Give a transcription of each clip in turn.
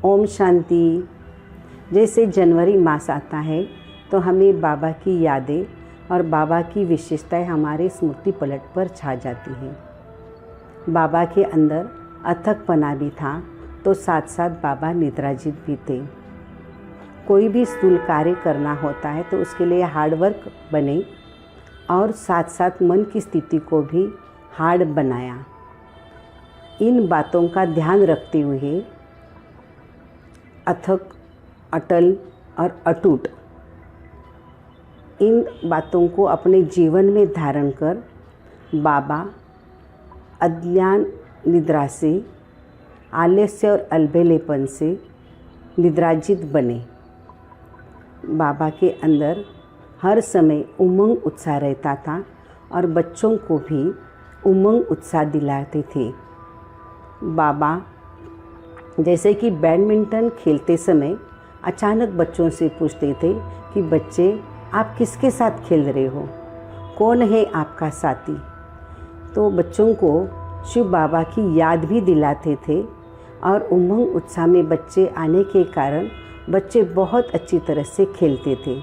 ओम शांति। जैसे जनवरी मास आता है तो हमें बाबा की यादें और बाबा की विशेषताएं हमारे स्मृति पलट पर छा जाती हैं। बाबा के अंदर अथकपना भी था तो साथ साथ बाबा निद्राजित भी थे। कोई भी स्थूल कार्य करना होता है तो उसके लिए हार्डवर्क बने और साथ साथ मन की स्थिति को भी हार्ड बनाया। इन बातों का ध्यान रखते हुए अथक, अटल और अटूट इन बातों को अपने जीवन में धारण कर बाबा अज्ञान निद्रा से, आलस्य और अलबेलेपन से निद्राजित बने। बाबा के अंदर हर समय उमंग उत्साह रहता था और बच्चों को भी उमंग उत्साह दिलाते थे। बाबा जैसे कि बैडमिंटन खेलते समय अचानक बच्चों से पूछते थे कि बच्चे आप किसके साथ खेल रहे हो, कौन है आपका साथी। तो बच्चों को शिव बाबा की याद भी दिलाते थे और उमंग उत्साह में बच्चे आने के कारण बच्चे बहुत अच्छी तरह से खेलते थे।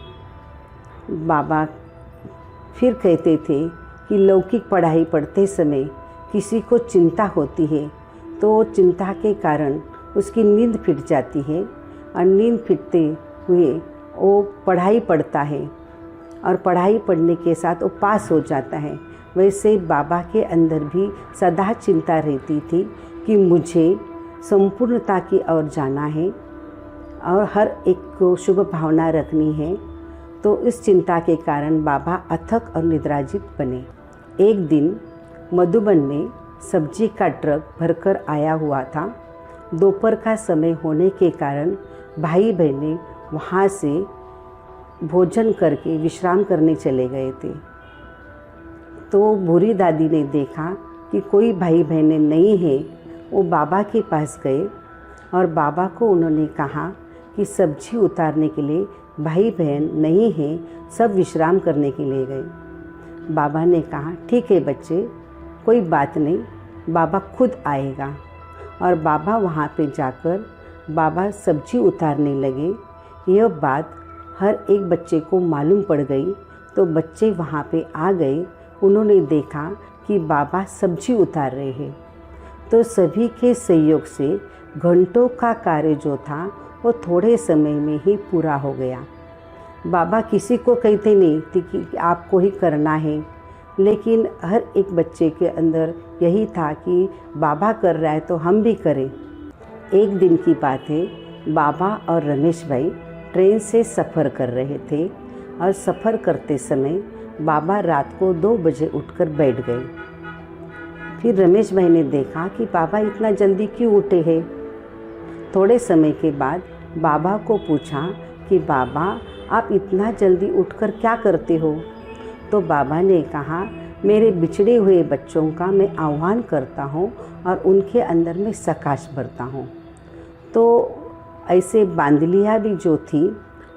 बाबा फिर कहते थे कि लौकिक पढ़ाई पढ़ते समय किसी को चिंता होती है तो चिंता के कारण उसकी नींद फिट जाती है और नींद फिटते हुए वो पढ़ाई पढ़ता है और पढ़ाई पढ़ने के साथ वो पास हो जाता है। वैसे बाबा के अंदर भी सदा चिंता रहती थी कि मुझे संपूर्णता की ओर जाना है और हर एक को शुभ भावना रखनी है। तो इस चिंता के कारण बाबा अथक और निद्राजित बने। एक दिन मधुबन में सब्जी का ट्रक भरकर आया हुआ था। दोपहर का समय होने के कारण भाई बहनें वहाँ से भोजन करके विश्राम करने चले गए थे। तो बूढ़ी दादी ने देखा कि कोई भाई बहनें नहीं हैं। वो बाबा के पास गए और बाबा को उन्होंने कहा कि सब्जी उतारने के लिए भाई बहन नहीं हैं, सब विश्राम करने के लिए गए। बाबा ने कहा ठीक है बच्चे, कोई बात नहीं, बाबा खुद आएगा। और बाबा वहाँ पे जाकर बाबा सब्जी उतारने लगे। यह बात हर एक बच्चे को मालूम पड़ गई तो बच्चे वहाँ पे आ गए। उन्होंने देखा कि बाबा सब्जी उतार रहे हैं तो सभी के सहयोग से घंटों का कार्य जो था वो थोड़े समय में ही पूरा हो गया। बाबा किसी को कहते नहीं थे कि आपको ही करना है, लेकिन हर एक बच्चे के अंदर यही था कि बाबा कर रहा है तो हम भी करें। एक दिन की बात है, बाबा और रमेश भाई ट्रेन से सफ़र कर रहे थे और सफ़र करते समय बाबा रात को 2 बजे उठकर बैठ गए। फिर रमेश भाई ने देखा कि बाबा इतना जल्दी क्यों उठे हैं। थोड़े समय के बाद बाबा को पूछा कि बाबा आप इतना जल्दी उठकर क्या करते हो। तो बाबा ने कहा मेरे बिछड़े हुए बच्चों का मैं आह्वान करता हूँ और उनके अंदर में प्रकाश भरता हूँ। तो ऐसे बांदलियाँ भी जो थी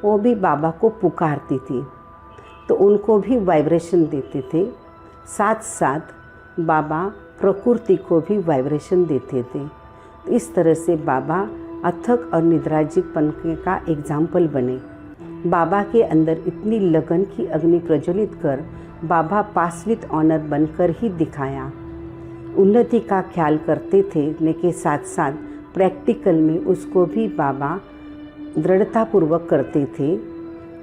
वो भी बाबा को पुकारती थी तो उनको भी वाइब्रेशन देते थे। साथ साथ बाबा प्रकृति को भी वाइब्रेशन देते थे। इस तरह से बाबा अथक और निद्राजितपन का एग्जाम्पल बने। बाबा के अंदर इतनी लगन की अग्नि प्रज्वलित कर बाबा पास विद ऑनर बनकर ही दिखाया। उन्नति का ख्याल करते थे लेकिन साथ साथ प्रैक्टिकल में उसको भी बाबा दृढ़तापूर्वक करते थे।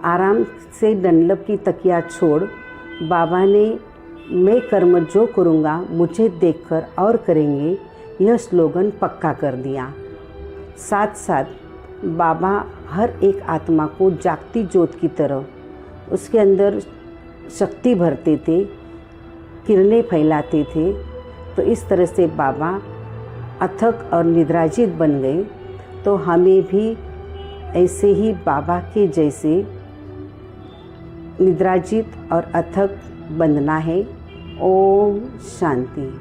आराम से डनलप की तकिया छोड़ बाबा ने मैं कर्म जो करूँगा मुझे देखकर और करेंगे यह स्लोगन पक्का कर दिया। साथ साथ बाबा हर एक आत्मा को जागती ज्योत की तरह उसके अंदर शक्ति भरते थे, किरणें फैलाते थे। तो इस तरह से बाबा अथक और निद्राजित बन गए। तो हमें भी ऐसे ही बाबा के जैसे निद्राजित और अथक बनना है। ओम शांति।